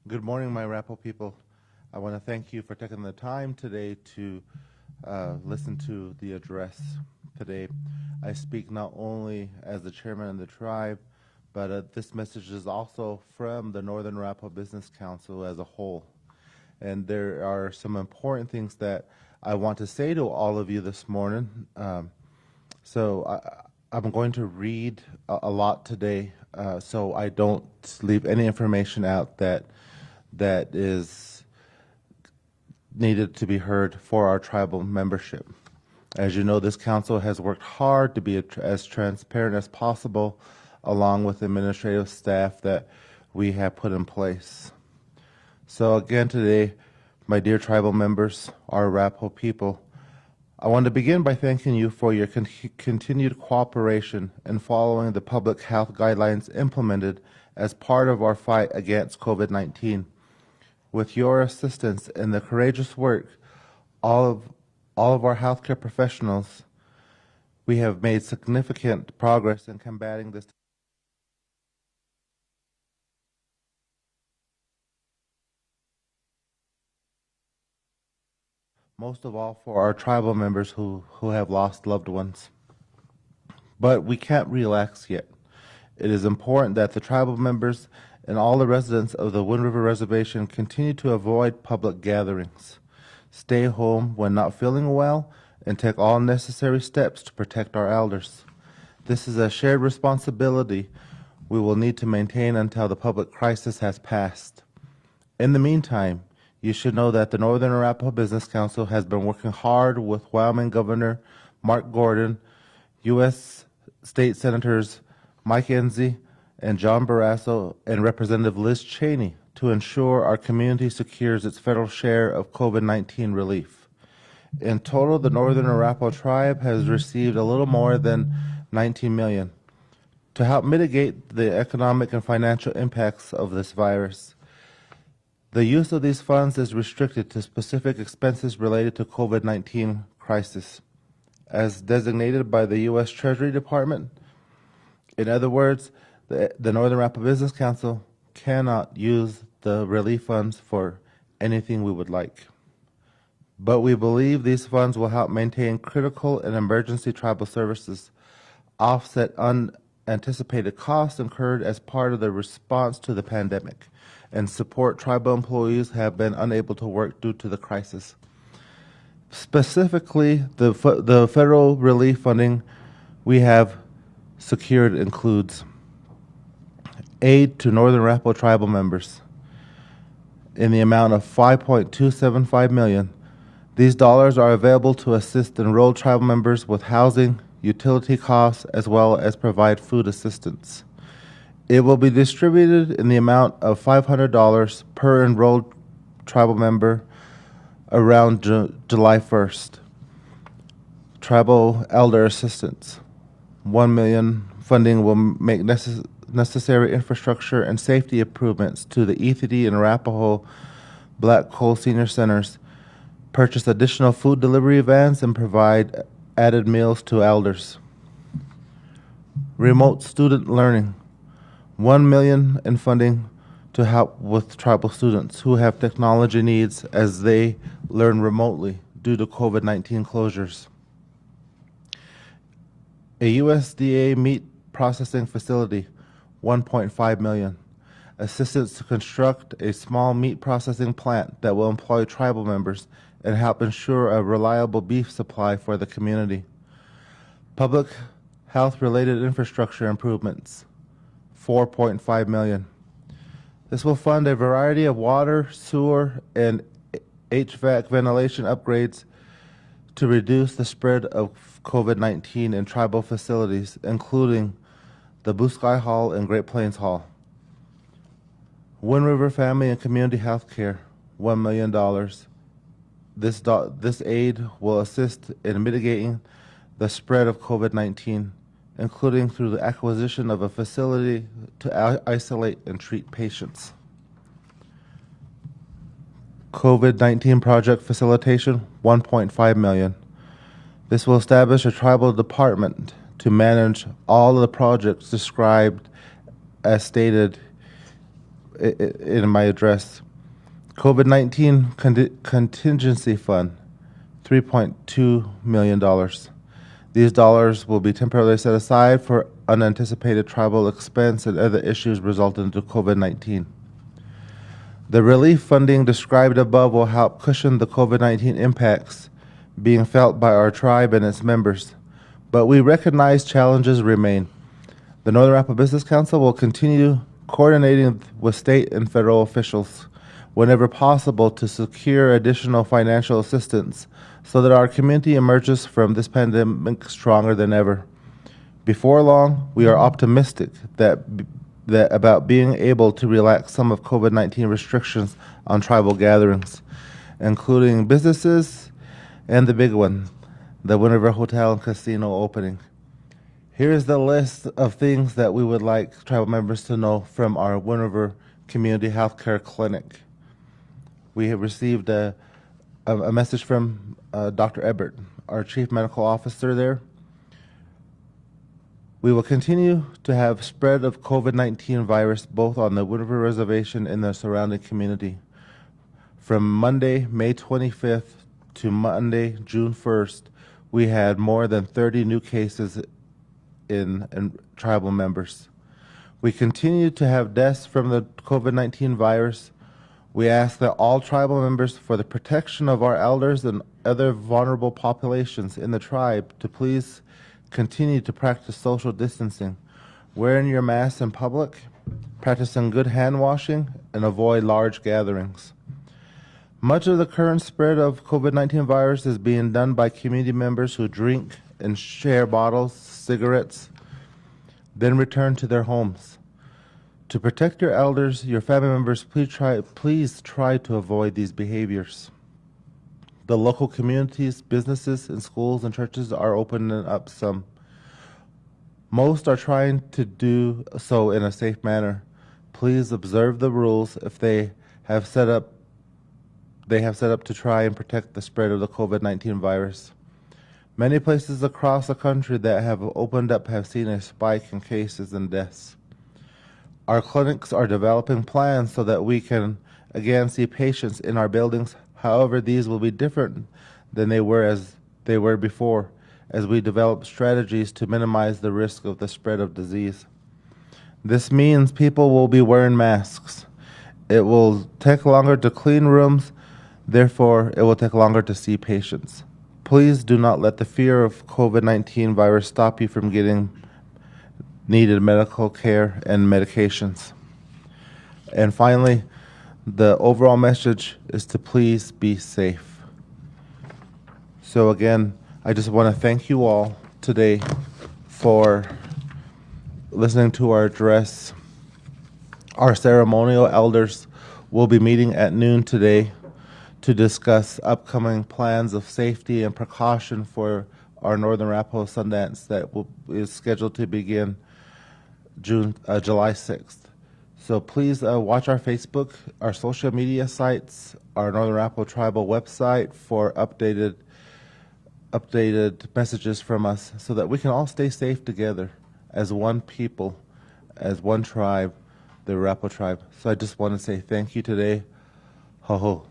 Good morning, my Rappel people. I want to thank you for taking the time today to listen to the address today. I speak not only as the chairman of the tribe, but this message is also from the Northern Rappel Business Council as a whole. And there are some important things that I want to say to all of you this morning. I'm going to read a lot today, so I don't leave any information out that is needed to be heard for our tribal membership. As you know, this council has worked hard to be as transparent as possible, along with administrative staff that we have put in place. So again today, my dear tribal members, our Arapaho people, I want to begin by thanking you for your continued cooperation in following the public health guidelines implemented as part of our fight against COVID-19. With your assistance and the courageous work all of our healthcare professionals, we have made significant progress in combating this. Most of all for our tribal members who have lost loved ones. But we can't relax yet. It is important that the tribal members and all the residents of the Wind River Reservation continue to avoid public gatherings, stay home when not feeling well, and take all necessary steps to protect our elders. This is a shared responsibility we will need to maintain until the public crisis has passed. In the meantime, you should know that the Northern Arapaho Business Council has been working hard with Wyoming Governor Mark Gordon, U.S. State Senators Mike Enzi and John Barrasso, and Representative Liz Cheney to ensure our community secures its federal share of COVID-19 relief. In total, the Northern Arapaho Tribe has received a little more than $19 million to help mitigate the economic and financial impacts of this virus. The use of these funds is restricted to specific expenses related to COVID-19 crisis, as designated by the U.S. Treasury Department. In other words, the Northern Arapaho Business Council cannot use the relief funds for anything we would like. But we believe these funds will help maintain critical and emergency tribal services, offset unanticipated costs incurred as part of the response to the pandemic, and support tribal employees who have been unable to work due to the crisis. Specifically, the federal relief funding we have secured includes aid to Northern Arapaho tribal members in the amount of $5.275 million. These dollars are available to assist enrolled tribal members with housing, utility costs, as well as provide food assistance. It will be distributed in the amount of $500 per enrolled tribal member around July 1st. Tribal elder assistance. $1 million funding will make necessary infrastructure and safety improvements to the Ethity and Arapaho Black Coal Senior Centers, purchase additional food delivery vans, and provide added meals to elders. Remote student learning. $1 million in funding to help with tribal students who have technology needs as they learn remotely due to COVID-19 closures. A USDA meat processing facility, $1.5 million. Assistance to construct a small meat processing plant that will employ tribal members and help ensure a reliable beef supply for the community. Public health-related infrastructure improvements, $4.5 million. This will fund a variety of water, sewer, and HVAC ventilation upgrades to reduce the spread of COVID-19 in tribal facilities, including the Blue Sky Hall and Great Plains Hall. Wind River Family and Community Health Care, $1 million. This aid will assist in mitigating the spread of COVID-19, including through the acquisition of a facility to isolate and treat patients. COVID-19 project facilitation, $1.5 million. This will establish a tribal department to manage all of the projects described as stated in my address. COVID-19 contingency fund, $3.2 million. These dollars will be temporarily set aside for unanticipated tribal expense and other issues resulting to COVID-19. The relief funding described above will help cushion the COVID-19 impacts being felt by our tribe and its members, but we recognize challenges remain. The Northern Arapaho Business Council will continue coordinating with state and federal officials whenever possible to secure additional financial assistance so that our community emerges from this pandemic stronger than ever. Before long, we are optimistic that about being able to relax some of COVID-19 restrictions on tribal gatherings, including businesses and the big one, the Wind River Hotel and Casino opening. Here is the list of things that we would like tribal members to know from our Wind River Community Healthcare Clinic. We have received a message from Dr. Ebert, our Chief Medical Officer there. We will continue to have spread of COVID-19 virus both on the Wind River Reservation and the surrounding community. From Monday, May 25th to Monday, June 1st, we had more than 30 new cases in tribal members. We continue to have deaths from the COVID-19 virus. We ask that all tribal members, for the protection of our elders and other vulnerable populations in the tribe, to please continue to practice social distancing, wearing your masks in public, practicing good hand washing, and avoid large gatherings. Much of the current spread of COVID-19 virus is being done by community members who drink and share bottles, cigarettes, then return to their homes. To protect your elders, your family members, please try to avoid these behaviors. The local communities, businesses, and schools and churches are opening up some. Most are trying to do so in a safe manner. Please observe the rules if they have set up to try and protect the spread of the COVID-19 virus. Many places across the country that have opened up have seen a spike in cases and deaths. Our clinics are developing plans so that we can again see patients in our buildings. However, these will be different than they were before, as we develop strategies to minimize the risk of the spread of disease. This means people will be wearing masks. It will take longer to clean rooms, therefore it will take longer to see patients. Please do not let the fear of COVID-19 virus stop you from getting needed medical care and medications. And finally, the overall message is to please be safe. So again, I just want to thank you all today for listening to our address. Our ceremonial elders will be meeting at noon today to discuss upcoming plans of safety and precaution for our Northern Arapaho Sundance that is scheduled to begin July 6th. So please watch our Facebook, our social media sites, our Northern Arapaho Tribal website for updated messages from us so that we can all stay safe together as one people, as one tribe, the Arapaho tribe. So I just want to say thank you today. Ho ho.